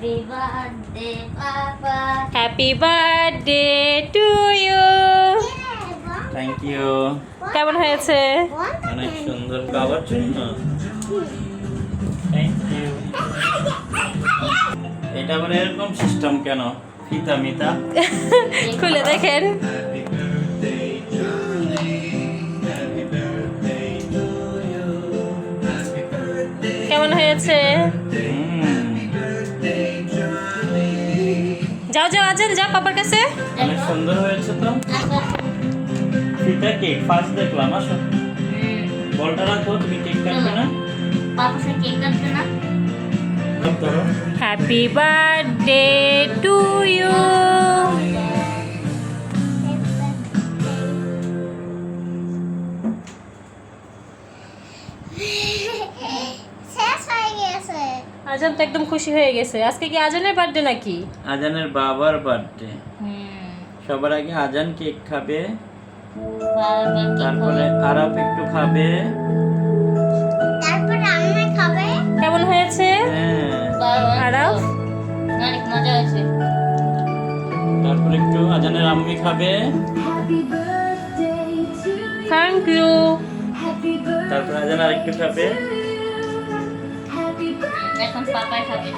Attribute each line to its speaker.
Speaker 1: Happy birthday papa.
Speaker 2: Happy birthday to you.
Speaker 3: Thank you.
Speaker 2: কেমন হয়েছে?
Speaker 3: অনেক সুন্দর। বাবার জন্য থ্যাংক ইউ। এটা আবার এরকম সিস্টেম কেন? ফিতা মিতা
Speaker 2: খুলে দেখেন। কেমন হয়েছে? যাও যাও আজান যা পাপার কাছে।
Speaker 3: অনেক সুন্দর হয়েছে তো। ফিতা কেক ফার্স্ট দেখলাম। আসো বলটা রাখো, তুমি কেক কাটবে না?
Speaker 1: পাপা সে কেক কাটবে না?
Speaker 3: ধরো।
Speaker 2: Happy birthday to you.
Speaker 1: শেষ হয়ে গেছে।
Speaker 2: আজান তো একদম খুশি হয়ে গেছে। আজকে কি আজানের বার্থডে নাকি?
Speaker 3: আজানের বাবার বার্থডে। সবার আগে আজান কেক খাবে, তারপরে আরাফ একটু খাবে,
Speaker 1: তারপর আম্মা খাবে।
Speaker 2: কেমন হয়েছে
Speaker 3: হ্যাঁ,
Speaker 2: আরাফ?
Speaker 1: অনেক মজা হয়েছে।
Speaker 3: তারপরে একটু আজানের আম্মি খাবে,
Speaker 2: থ্যাংক ইউ।
Speaker 3: তারপরে আজান আর একটু খাবে।
Speaker 1: এখন পাপাই খাবে।